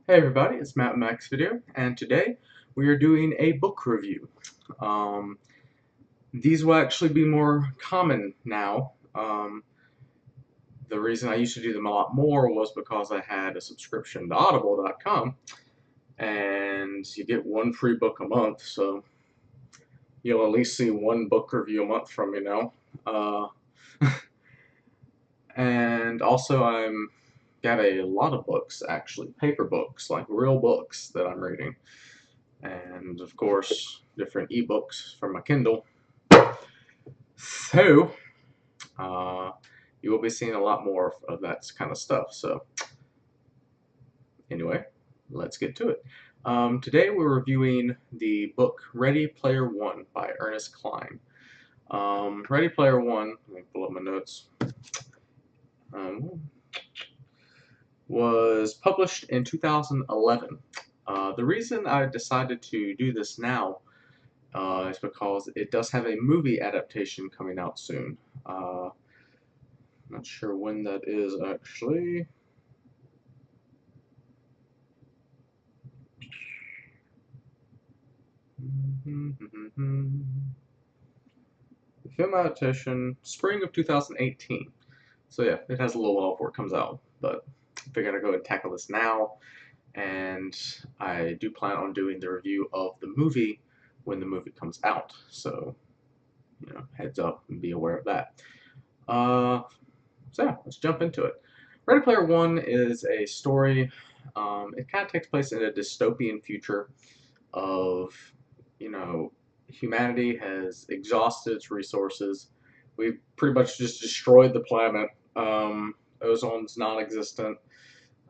Hey everybody, it's Matt Max Video, and today we are doing a book review. Um, these will actually be more common now. The reason I used to do them a lot more was because I had a subscription to Audible.com, and you get one free book a month, so you'll at least see one book review a month from me now. Uh, and also I'm got a lot of books, actually, paper books, like real books that I'm reading. And of course different ebooks from my Kindle. So uh, you will be seeing a lot more of that kind of stuff. So anyway, let's get to it. Today we're reviewing the book Ready Player One by Ernest Cline. Ready Player One, let me pull up my notes, um, was published in 2011. The reason I decided to do this now is because it does have a movie adaptation coming out soon. Not sure when that is actually. The film adaptation, spring of 2018. So yeah, it has a little while before it comes out, but I figured I'd go and tackle this now, and I do plan on doing the review of the movie when the movie comes out. So, heads up and be aware of that. Uh, so yeah, let's jump into it. Ready Player One is a story. It kind of takes place in a dystopian future of, you know, humanity has exhausted its resources. We've pretty much just destroyed the planet. Ozone's non-existent.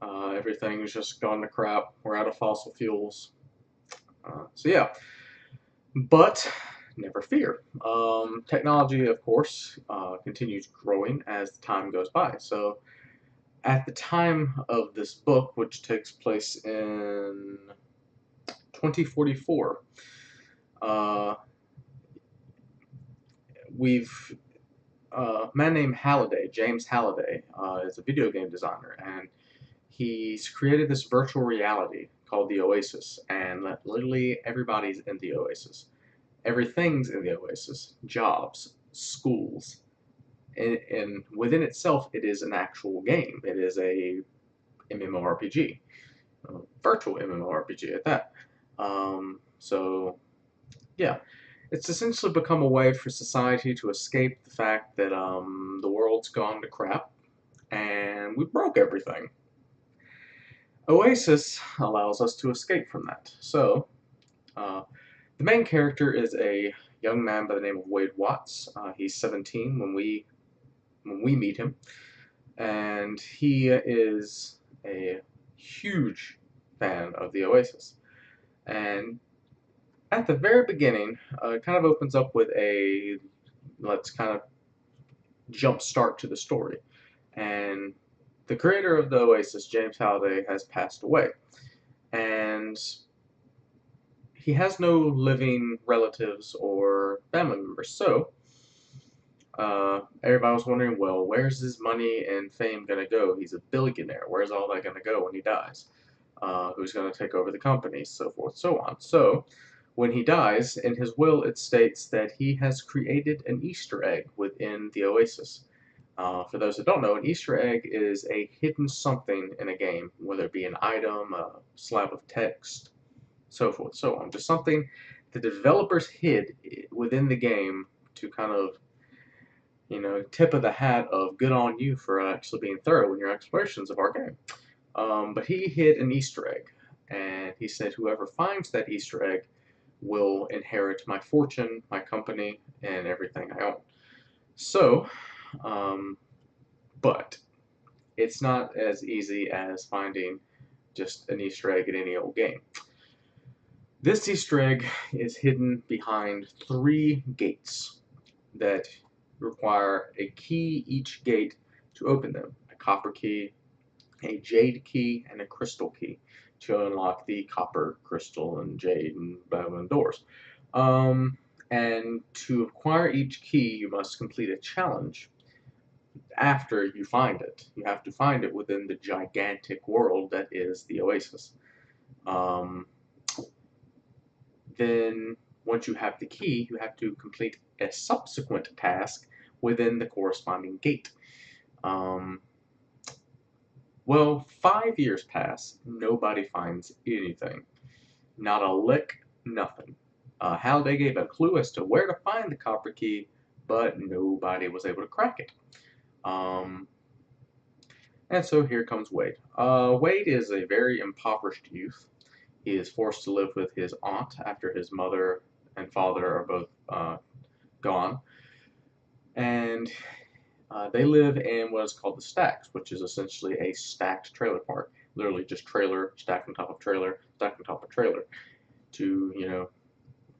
Everything's just gone to crap. We're out of fossil fuels. So yeah, but never fear. Technology, of course, continues growing as the time goes by. So at the time of this book, which takes place in 2044, uh, we've a man named Halliday, James Halliday, is a video game designer, and he's created this virtual reality called the Oasis, and literally everybody's in the Oasis. Everything's in the Oasis. Jobs, schools, and within itself, it is an actual game. It is a MMORPG, a virtual MMORPG at that. So yeah, it's essentially become a way for society to escape the fact that the world's gone to crap and we broke everything. Oasis allows us to escape from that. So, uh, the main character is a young man by the name of Wade Watts. He's 17 when we meet him, and he is a huge fan of the Oasis. And at the very beginning, it kind of opens up with a let's kind of jump start to the story. And the creator of the Oasis, James Halliday, has passed away. And he has no living relatives or family members. So everybody was wondering, well, where's his money and fame going to go? He's a billionaire. Where's all that going to go when he dies? Who's going to take over the company? So forth, so on. So when he dies, in his will it states that he has created an Easter egg within the Oasis. For those that don't know, an Easter egg is a hidden something in a game, whether it be an item, a slab of text, so forth, so on. Just something the developers hid within the game to kind of, tip of the hat of good on you for actually being thorough in your explorations of our game. But he hid an Easter egg, and he said whoever finds that Easter egg will inherit my fortune, my company, and everything I own. So, um, but it's not as easy as finding just an Easter egg in any old game. This Easter egg is hidden behind 3 gates that require a key each gate to open them. A copper key, a jade key, and a crystal key to unlock the copper, crystal, and jade and diamond doors. And to acquire each key, you must complete a challenge after you find it. You have to find it within the gigantic world that is the Oasis. Um, then once you have the key, you have to complete a subsequent task within the corresponding gate. Um, well, 5 years pass, nobody finds anything. Not a lick, nothing. Halliday gave a clue as to where to find the copper key, but nobody was able to crack it. Um, and so here comes Wade. Wade is a very impoverished youth. He is forced to live with his aunt after his mother and father are both gone. And they live in what is called the Stacks, which is essentially a stacked trailer park. Literally just trailer, stacked on top of trailer, stacked on top of trailer. To,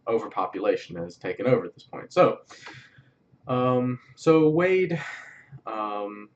overpopulation has taken over at this point. So Wade um,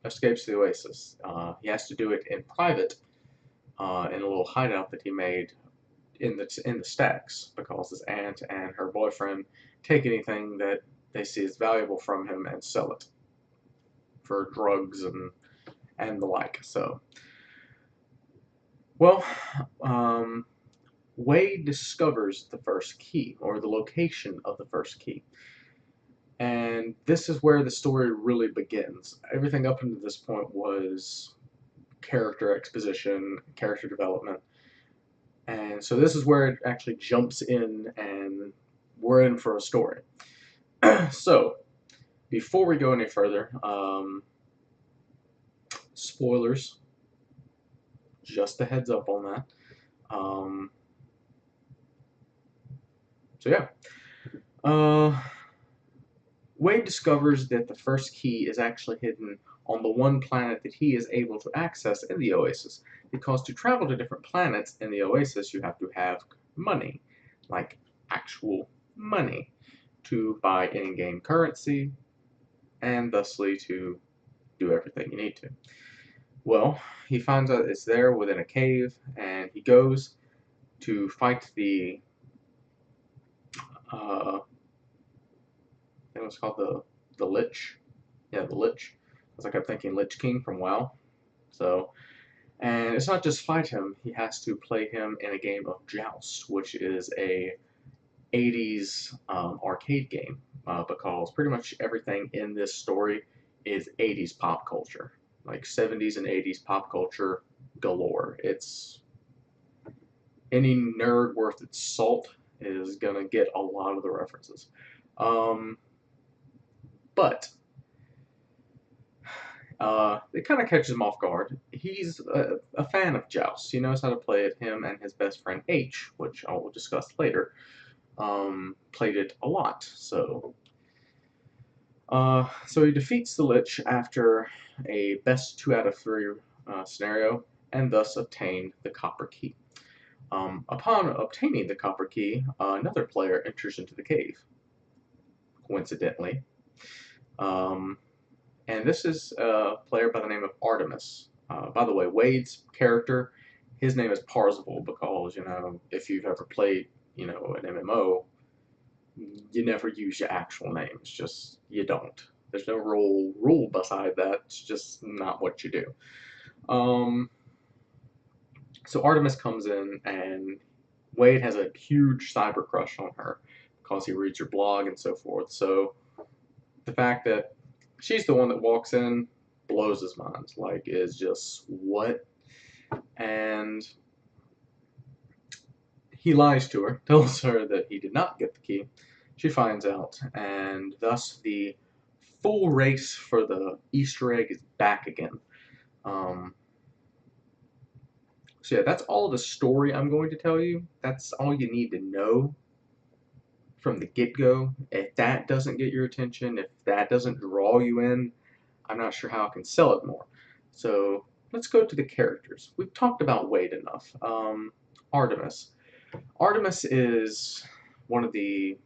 escapes the Oasis. He has to do it in private, in a little hideout that he made in the stacks, because his aunt and her boyfriend take anything that they see as valuable from him and sell it for drugs and the like. So, well, um, Wade discovers the first key, or the location of the first key. And this is where the story really begins. Everything up until this point was character exposition, character development. And so this is where it actually jumps in, and we're in for a story. So, before we go any further, spoilers, just a heads up on that. So yeah. Wade discovers that the first key is actually hidden on the one planet that he is able to access in the Oasis, because to travel to different planets in the Oasis, you have to have money, like actual money, to buy in-game currency, and thusly to do everything you need to. Well, he finds out it's there within a cave, and he goes to fight the, I think it was called the Lich. Yeah, the Lich. Because I kept thinking Lich King from WoW. So, and it's not just fight him, he has to play him in a game of Joust, which is a 80s arcade game, because pretty much everything in this story is 80s pop culture. Like 70s and 80s pop culture galore. It's any nerd worth its salt is gonna get a lot of the references. Um, but it kind of catches him off guard. He's a fan of Joust. He knows how to play it. Him and his best friend H, which I will discuss later, played it a lot. So he defeats the Lich after a best 2 out of 3 scenario, and thus obtain the Copper Key. Upon obtaining the Copper Key, another player enters into the cave, coincidentally. And this is a player by the name of Artemis. By the way, Wade's character, his name is Parzival, because, if you've ever played, an MMO, you never use your actual name. It's just, you don't. There's no rule beside that. It's just not what you do. So Artemis comes in, and Wade has a huge cyber crush on her because he reads her blog and so forth. So the fact that she's the one that walks in blows his mind. Like, is just what? And he lies to her, tells her that he did not get the key. She finds out, and thus the full race for the Easter egg is back again. So yeah, that's all the story I'm going to tell you. That's all you need to know from the get-go. If that doesn't get your attention, if that doesn't draw you in, I'm not sure how I can sell it more. So let's go to the characters. We've talked about Wade enough. Artemis. Artemis is one of the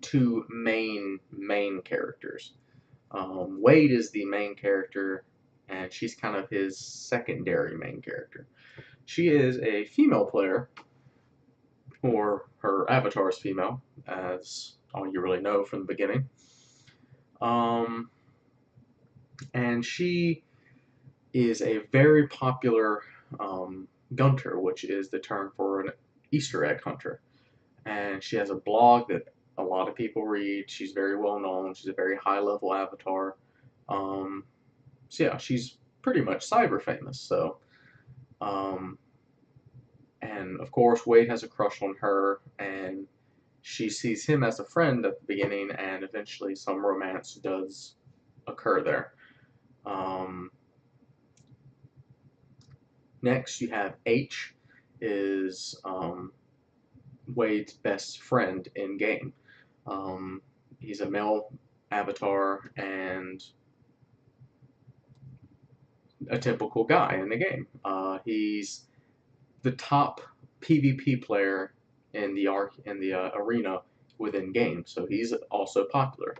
two main characters. Wade is the main character, and she's kind of his secondary main character. She is a female player, or her avatar is female, as all you really know from the beginning. And she is a very popular Gunter, which is the term for an Easter egg hunter. And she has a blog that a lot of people read. She's very well known. She's a very high level avatar. Um, so yeah, she's pretty much cyber famous. So, um, and of course, Wade has a crush on her, and she sees him as a friend at the beginning, and eventually some romance does occur there. Um, Next, you have H, is Wade's best friend in game. Um, he's a male avatar and a typical guy in the game. He's the top PvP player in the arena within game, so he's also popular.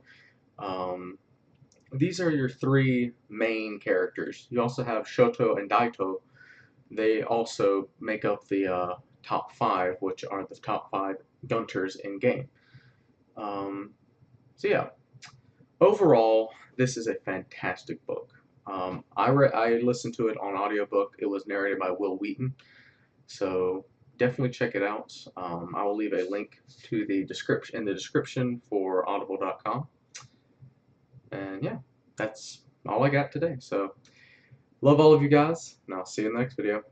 Um, these are your three main characters. You also have Shoto and Daito. They also make up the top five, which are the top five Gunters in game. Um, so yeah, overall, this is a fantastic book. I listened to it on audiobook. It was narrated by Will Wheaton, so definitely check it out. I will leave a link to the description for audible.com. And yeah, that's all I got today. So love all of you guys, and I'll see you in the next video.